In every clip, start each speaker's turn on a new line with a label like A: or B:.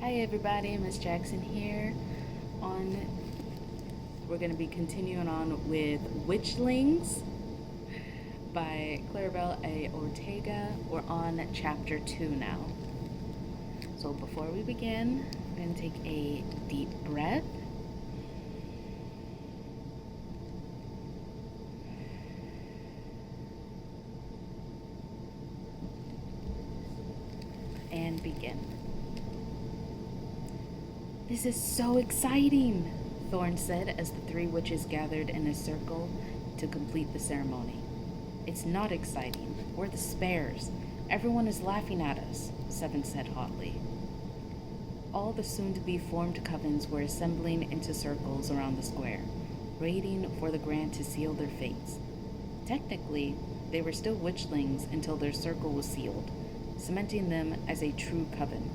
A: Hi everybody, Ms.Jackson here. On We're going to be continuing on with Witchlings by Claribel A. Ortega. We're on chapter 2 now. So before we begin, we're going to take a deep breath. And begin. This is so exciting, Thorn said as the three witches gathered in a circle to complete the ceremony. It's not exciting. We're the spares. Everyone is laughing at us, Seven said hotly. All the soon-to-be formed covens were assembling into circles around the square, waiting for the Grand to seal their fates. Technically, they were still witchlings until their circle was sealed, cementing them as a true coven.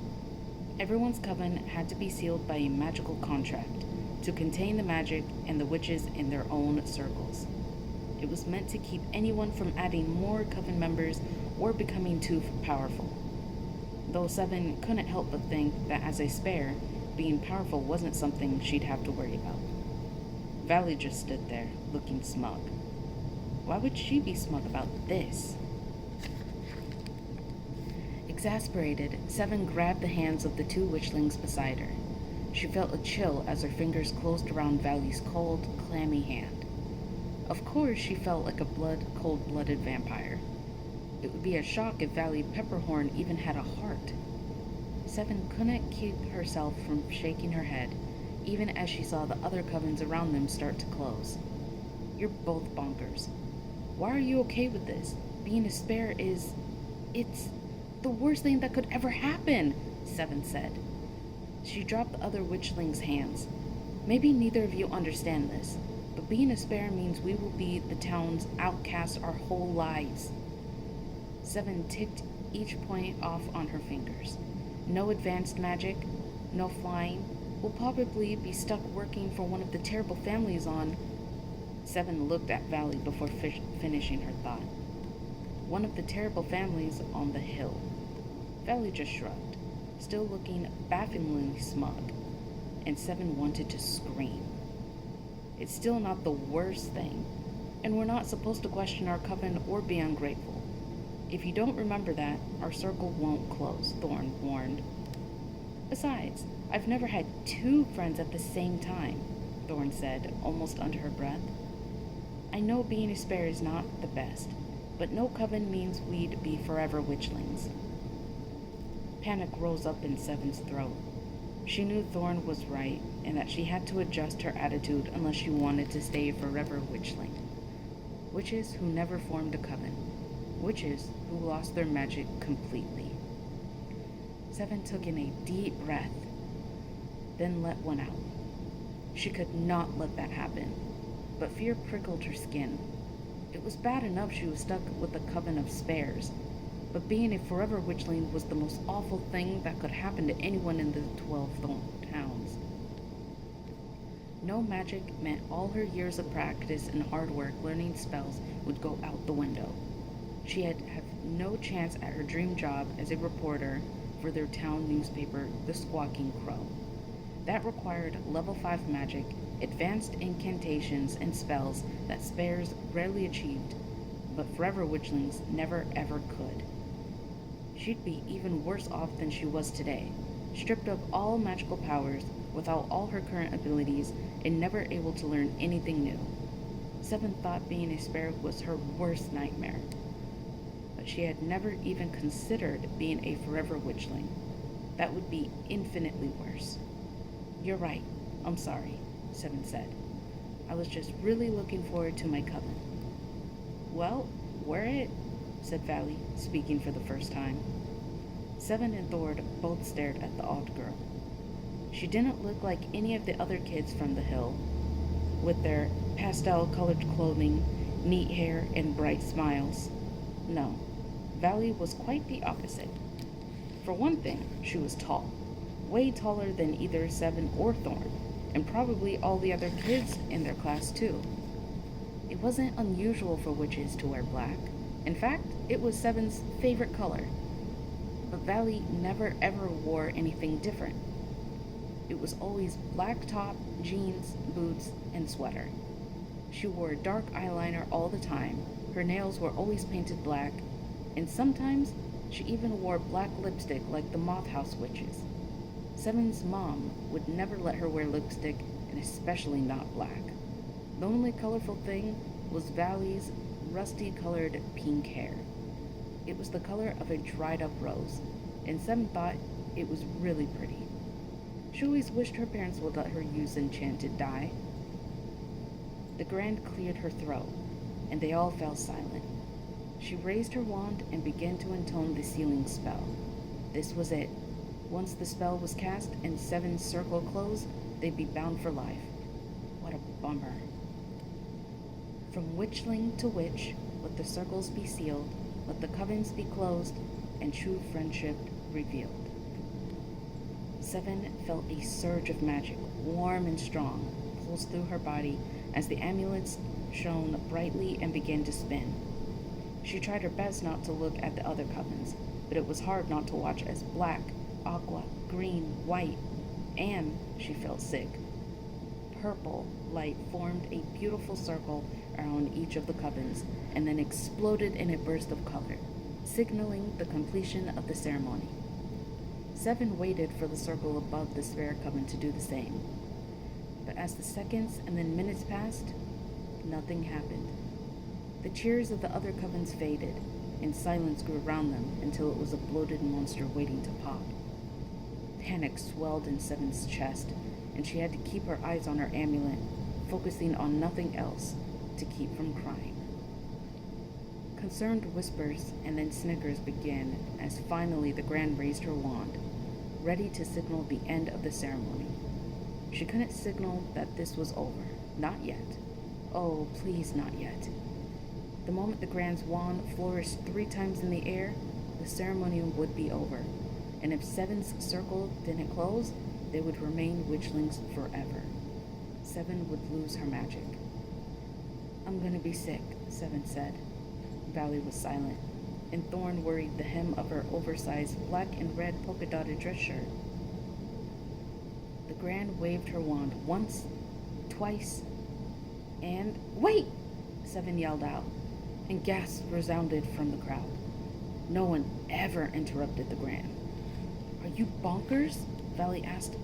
A: Everyone's coven had to be sealed by a magical contract to contain the magic and the witches in their own circles. It was meant to keep anyone from adding more coven members or becoming too powerful. Though Seven couldn't help but think that as a spare, being powerful wasn't something she'd have to worry about. Valley just stood there, looking smug. Why would she be smug about this? Exasperated, Seven grabbed the hands of the two witchlings beside her. She felt a chill as her fingers closed around Valley's cold, clammy hand. Of course, she felt like a cold-blooded vampire. It would be a shock if Valley Pepperhorn even had a heart. Seven couldn't keep herself from shaking her head, even as she saw the other covens around them start to close. You're both bonkers. Why are you okay with this? Being a spare it's the worst thing that could ever happen, Seven said. She dropped the other witchling's hands. Maybe neither of you understand this, but being a spare means we will be the town's outcasts our whole lives. Seven ticked each point off on her fingers. No advanced magic, no flying. We'll probably be stuck working for one of the terrible families on... Seven looked at Valley before finishing her thought. One of the terrible families on the hill. Valley just shrugged, still looking bafflingly smug, and Seven wanted to scream. It's still not the worst thing, and we're not supposed to question our coven or be ungrateful. If you don't remember that, our circle won't close, Thorn warned. Besides, I've never had two friends at the same time, Thorn said, almost under her breath. I know being a spare is not the best, but no coven means we'd be forever witchlings. Panic rose up in Seven's throat. She knew Thorn was right, and that she had to adjust her attitude unless she wanted to stay a forever witchling. Witches who never formed a coven. Witches who lost their magic completely. Seven took in a deep breath, then let one out. She could not let that happen, but fear prickled her skin. It was bad enough she was stuck with a coven of spares, but being a forever witchling was the most awful thing that could happen to anyone in the 12 towns. No magic meant all her years of practice and hard work learning spells would go out the window. She'd have no chance at her dream job as a reporter for their town newspaper, The Squawking Crow. That required level 5 magic, advanced incantations, and spells that spares rarely achieved, but forever witchlings never ever could. She'd be even worse off than she was today, stripped of all magical powers, without all her current abilities, and never able to learn anything new. Seven thought being a spare was her worst nightmare, but she had never even considered being a forever witchling. That would be infinitely worse. You're right, I'm sorry, Seven said. I was just really looking forward to my coven. Well, we're it, said Valley, speaking for the first time. Seven and Thord both stared at the odd girl. She didn't look like any of the other kids from the hill, with their pastel-colored clothing, neat hair, and bright smiles. No, Valley was quite the opposite. For one thing, she was tall, way taller than either Seven or Thorn, and probably all the other kids in their class too. It wasn't unusual for witches to wear black. In fact, it was Seven's favorite color. But Valley never ever wore anything different. It was always black top, jeans, boots, and sweater. She wore dark eyeliner all the time, her nails were always painted black, and sometimes she even wore black lipstick like the Moth House witches. Seven's mom would never let her wear lipstick, and especially not black. The only colorful thing was Valley's rusty-colored pink hair. It was the color of a dried-up rose, and Seven thought it was really pretty. She always wished her parents would let her use enchanted dye. The Grand cleared her throat, and they all fell silent. She raised her wand and began to intone the sealing spell. This was it. Once the spell was cast and Seven's circle closed, they'd be bound for life. What a bummer. From witchling to witch, let the circles be sealed, let the covens be closed, and true friendship revealed. Seven felt a surge of magic, warm and strong, pulse through her body as the amulets shone brightly and began to spin. She tried her best not to look at the other covens, but it was hard not to watch as black, aqua, green, white, and she felt sick. Purple light formed a beautiful circle around each of the covens and then exploded in a burst of color, signaling the completion of the ceremony. Seven waited for the circle above the sphere coven to do the same. But as the seconds and then minutes passed, nothing happened. The cheers of the other covens faded, and silence grew around them until it was a bloated monster waiting to pop. Panic swelled in Seven's chest, and she had to keep her eyes on her amulet, focusing on nothing else to keep from crying. Concerned whispers and then snickers began as finally the Grand raised her wand, ready to signal the end of the ceremony. She couldn't signal that this was over. Not yet. Oh, please, not yet. The moment the Grand's wand flourished 3 times in the air, the ceremony would be over, and if Seven's circle didn't close, they would remain witchlings forever. Seven would lose her magic. "I'm gonna be sick," Seven said. Valley was silent, and Thorn worried the hem of her oversized black and red polka-dotted dress shirt. The Grand waved her wand once, twice, and "Wait!" Seven yelled out, and gasps resounded from the crowd. No one ever interrupted the Grand. "Are you bonkers?" Valley asked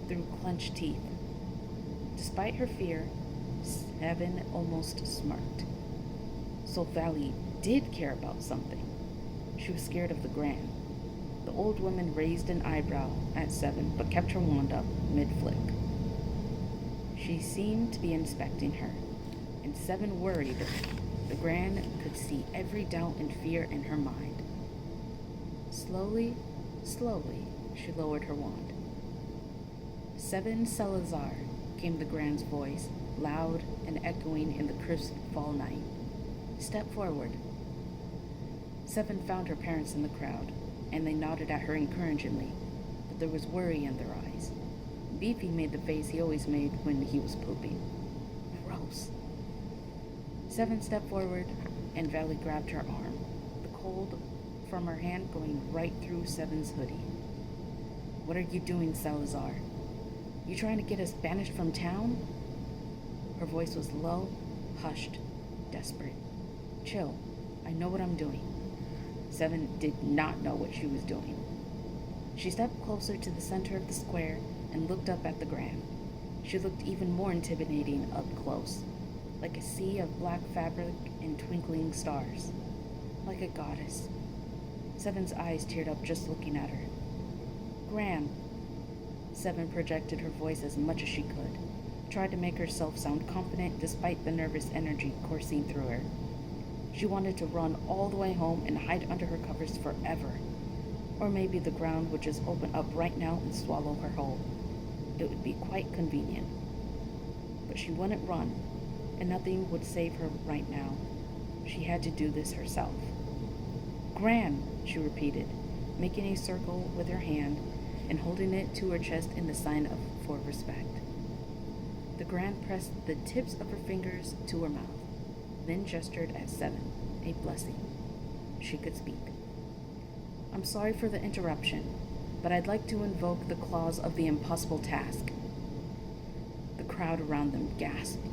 A: through clenched teeth. Despite her fear, Seven almost smirked. So Valley did care about something. She was scared of the Grand. The old woman raised an eyebrow at Seven, but kept her wand up mid-flick. She seemed to be inspecting her, and Seven worried the Grand could see every doubt and fear in her mind. Slowly, she lowered her wand. "Seven Salazar," came the Grand's voice, loud and echoing in the crisp fall night. "Step forward." Seven found her parents in the crowd, and they nodded at her encouragingly, but there was worry in their eyes. Beefy made the face he always made when he was pooping. Gross. Seven stepped forward, and Valley grabbed her arm, the cold from her hand going right through Seven's hoodie. "What are you doing, Salazar? You trying to get us banished from town?" Her voice was low, hushed, desperate. "Chill. I know what I'm doing." Seven did not know what she was doing. She stepped closer to the center of the square and looked up at the Grand. She looked even more intimidating up close, like a sea of black fabric and twinkling stars, like a goddess. Seven's eyes teared up just looking at her. "Grand." Seven projected her voice as much as she could, tried to make herself sound confident despite the nervous energy coursing through her. She wanted to run all the way home and hide under her covers forever. Or maybe the ground would just open up right now and swallow her whole. It would be quite convenient. But she wouldn't run, and nothing would save her right now. She had to do this herself. "Gran," she repeated, making a circle with her hand and holding it to her chest in the sign of for respect. The Grand pressed the tips of her fingers to her mouth, then gestured at Seven, a blessing. She could speak. "I'm sorry for the interruption. but I'd like to invoke the clause of the impossible task. The crowd around them gasped,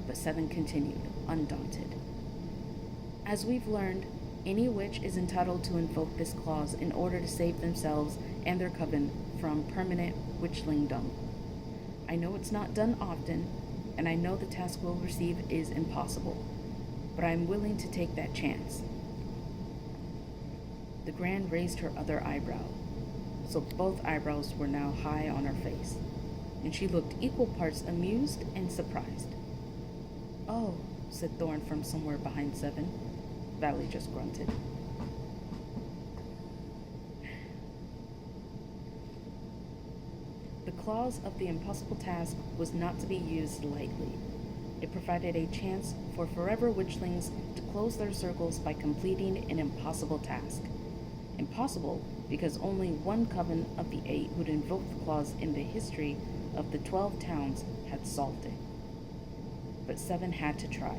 A: but Seven continued, undaunted. As we've learned, any witch is entitled to invoke this clause in order to save themselves and their coven from permanent witchlingdom. I know it's not done often, and I know the task we'll receive is impossible, but I'm willing to take that chance. The Grand raised her other eyebrow, so both eyebrows were now high on her face, and she looked equal parts amused and surprised. "Oh," said Thorn from somewhere behind Seven. Valley just grunted. The clause of the impossible task was not to be used lightly. It provided a chance for forever witchlings to close their circles by completing an impossible task. Impossible because only one coven of the 8 who'd invoked the clause in the history of the 12 towns had solved it. But Seven had to try.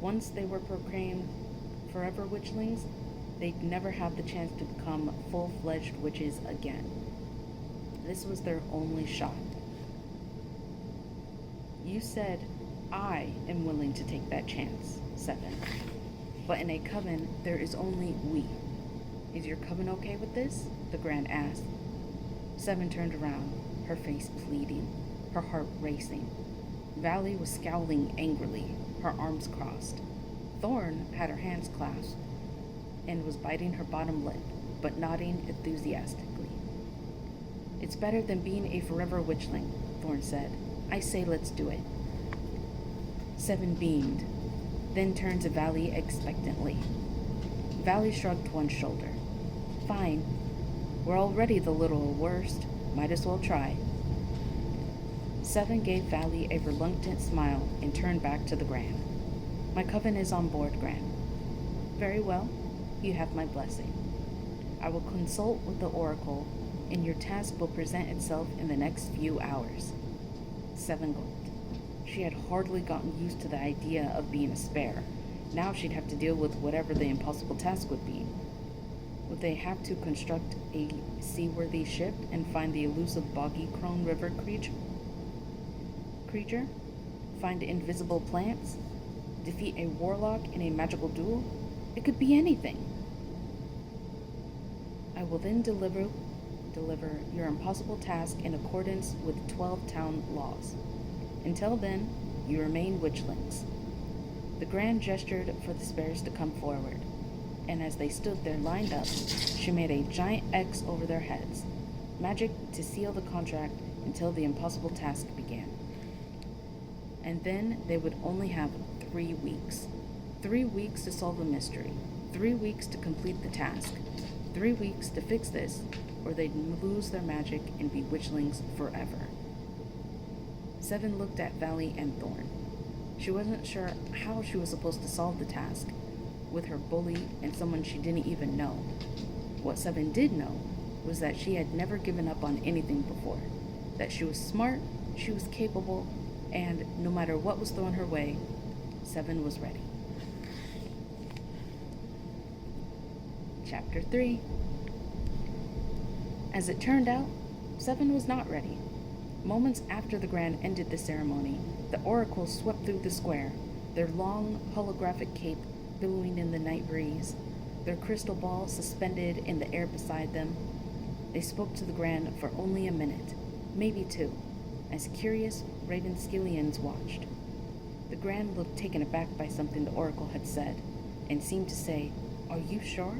A: Once they were proclaimed forever witchlings, they'd never have the chance to become full-fledged witches again. This was their only shot. "You said I am willing to take that chance, Seven. But in a coven, there is only we. Is your coven okay with this?" the Grand asked. Seven turned around, her face pleading, her heart racing. Valley was scowling angrily, her arms crossed. Thorn had her hands clasped and was biting her bottom lip, but nodding enthusiastically. "It's better than being a forever witchling," Thorn said. "I say let's do it." Seven beamed, then turned to Valley expectantly. Valley shrugged one shoulder. "Fine. We're already the little worst. Might as well try." Seven gave Valley a reluctant smile and turned back to the Grand. "My coven is on board, Grand." "Very well. You have my blessing. I will consult with the Oracle, and your task will present itself in the next few hours." Seven gulped. She had hardly gotten used to the idea of being a spare. Now she'd have to deal with whatever the impossible task would be. Would they have to construct a seaworthy ship and find the elusive boggy crone river creature? Find invisible plants? Defeat a warlock in a magical duel? It could be anything. "I will then deliver your impossible task in accordance with 12 town laws. Until then, you remain witchlings." The Grand gestured for the spares to come forward, and as they stood there lined up, she made a giant X over their heads, magic to seal the contract until the impossible task began. And then they would only have 3 weeks. 3 weeks to solve the mystery, 3 weeks to complete the task, 3 weeks to fix this, or they'd lose their magic and be witchlings forever. Seven looked at Valley and Thorn. She wasn't sure how she was supposed to solve the task, with her bully and someone she didn't even know. What Seven did know was that she had never given up on anything before, that she was smart, she was capable, and no matter what was thrown her way, Seven was ready. Chapter 3. As it turned out, Seven was not ready. Moments after the Grand ended the ceremony, the Oracle swept through the square, their long holographic cape billowing in the night breeze, their crystal ball suspended in the air beside them. They spoke to the Grand for only a minute, maybe 2, as curious Ravenskillians watched. The Grand looked taken aback by something the Oracle had said, and seemed to say, "Are you sure?"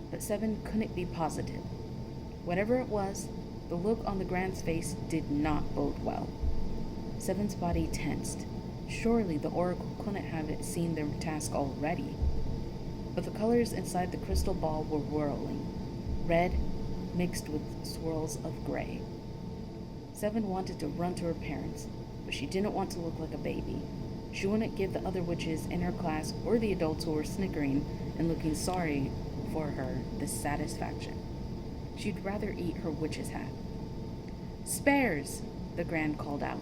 A: But Seven couldn't be positive. Whatever it was, the look on the Grand's face did not bode well. Seven's body tensed. Surely the Oracle couldn't have seen their task already. But the colors inside the crystal ball were whirling, red mixed with swirls of gray. Seven wanted to run to her parents, but she didn't want to look like a baby. She wouldn't give the other witches in her class or the adults who were snickering and looking sorry for her the satisfaction. She'd rather eat her witch's hat. "Spares!" the Grand called out.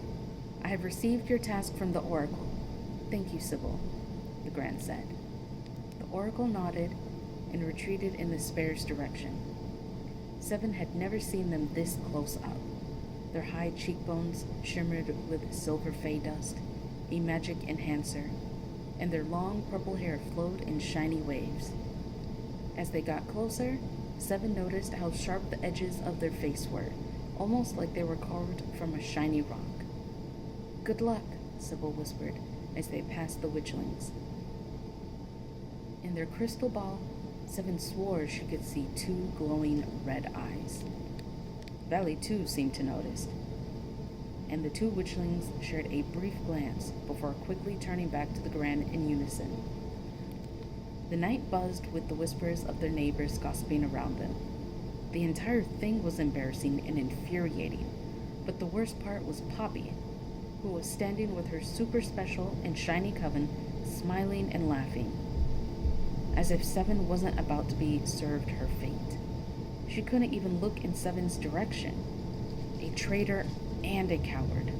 A: "I have received your task from the Oracle." "Thank you, Sybil," the Grand said. The Oracle nodded and retreated in the spare's direction. Seven had never seen them this close up. Their high cheekbones shimmered with silver fey dust, a magic enhancer, and their long purple hair flowed in shiny waves. As they got closer, Seven noticed how sharp the edges of their face were, almost like they were carved from a shiny rock. "Good luck," Sybil whispered as they passed the witchlings. In their crystal ball, Seven swore she could see two glowing red eyes. Valley, too, seemed to notice, and the two witchlings shared a brief glance before quickly turning back to the Grand in unison. The night buzzed with the whispers of their neighbors gossiping around them. The entire thing was embarrassing and infuriating, but the worst part was Poppy, who was standing with her super special and shiny coven, smiling and laughing, as if Seven wasn't about to be served her fate. She couldn't even look in Seven's direction. A traitor and a coward.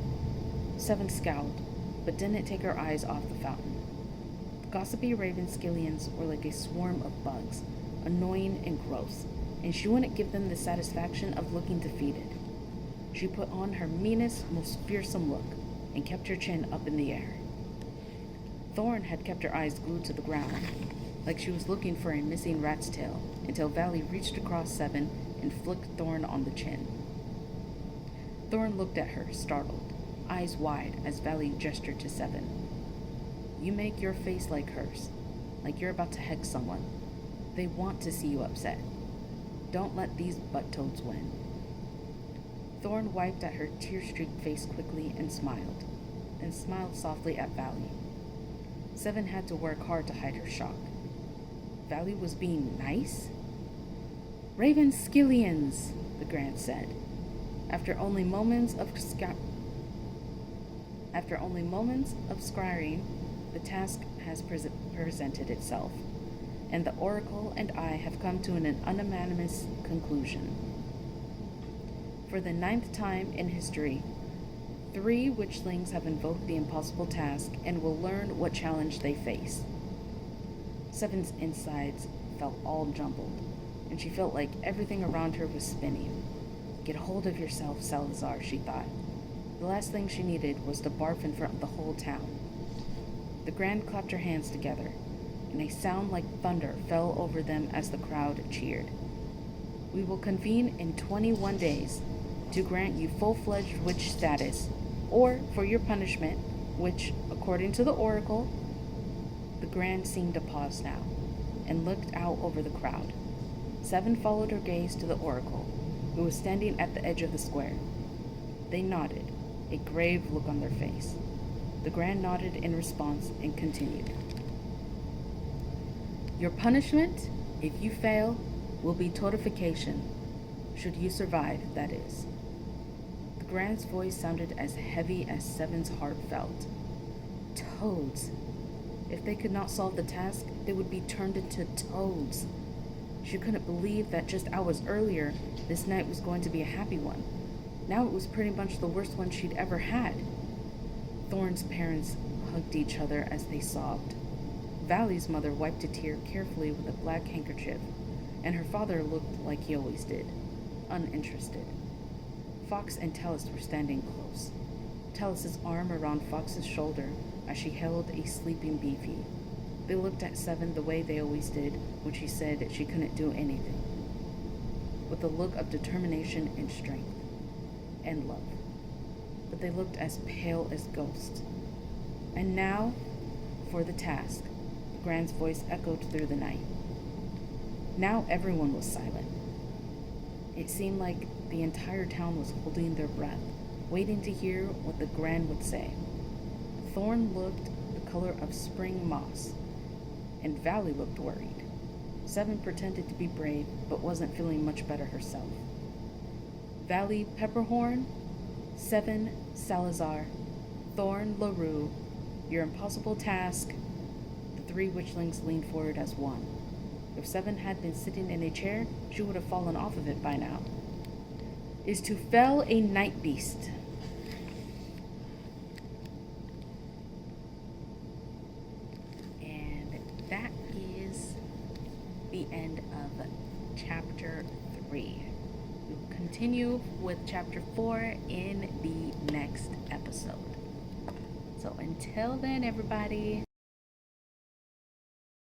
A: Seven scowled, but didn't take her eyes off the fountain. The gossipy Ravenskillians were like a swarm of bugs, annoying and gross, and she wouldn't give them the satisfaction of looking defeated. She put on her meanest, most fearsome look, and kept her chin up in the air. Thorn had kept her eyes glued to the ground, like she was looking for a missing rat's tail, until Valley reached across Seven and flicked Thorn on the chin. Thorn looked at her, startled, eyes wide as Valley gestured to Seven. "You make your face like hers, like you're about to hex someone. They want to see you upset. Don't let these butt-toads win." Thorn wiped at her tear-streaked face quickly and smiled softly at Valley. Seven had to work hard to hide her shock. Valley was being nice? "Ravenskillians," the Grand said. After only moments of scrying, the task has presented itself, and the Oracle and I have come to an unanimous conclusion. For the 9th time in history, 3 witchlings have invoked the impossible task and will learn what challenge they face. Seven's insides felt all jumbled, and she felt like everything around her was spinning. "Get hold of yourself, Salazar," she thought. The last thing she needed was to barf in front of the whole town. The Grand clapped her hands together, and a sound like thunder fell over them as the crowd cheered. "We will convene in 21 days to grant you full-fledged witch status, or for your punishment, which, according to the Oracle..." The Grand seemed to pause now, and looked out over the crowd. Seven followed her gaze to the Oracle, who was standing at the edge of the square. They nodded, a grave look on their face. The Grand nodded in response and continued. "Your punishment, if you fail, will be totification. Should you survive, that is." The Grand's voice sounded as heavy as Seven's heart felt. Toads. If they could not solve the task, they would be turned into toads. She couldn't believe that just hours earlier, this night was going to be a happy one. Now it was pretty much the worst one she'd ever had. Thorn's parents hugged each other as they sobbed. Valley's mother wiped a tear carefully with a black handkerchief, and her father looked like he always did, uninterested. Fox and Talus were standing close, Talus's arm around Fox's shoulder as she held a sleeping Beefy. They looked at Seven the way they always did when she said she couldn't do anything, with a look of determination and strength, and love. But they looked as pale as ghosts. "And now, for the task," the Grand's voice echoed through the night. Now everyone was silent. It seemed like the entire town was holding their breath, waiting to hear what the Grand would say. Thorn looked the color of spring moss, and Valley looked worried. Seven pretended to be brave, but wasn't feeling much better herself. Valley Pepperhorn, Seven Salazar, Thorn LaRue, your impossible task. The 3 witchlings leaned forward as one. If Seven had been sitting in a chair, she would have fallen off of it by now. Is to fell a night beast. And that is the end of chapter 3. continue with chapter 4 in the next episode. So until then, everybody,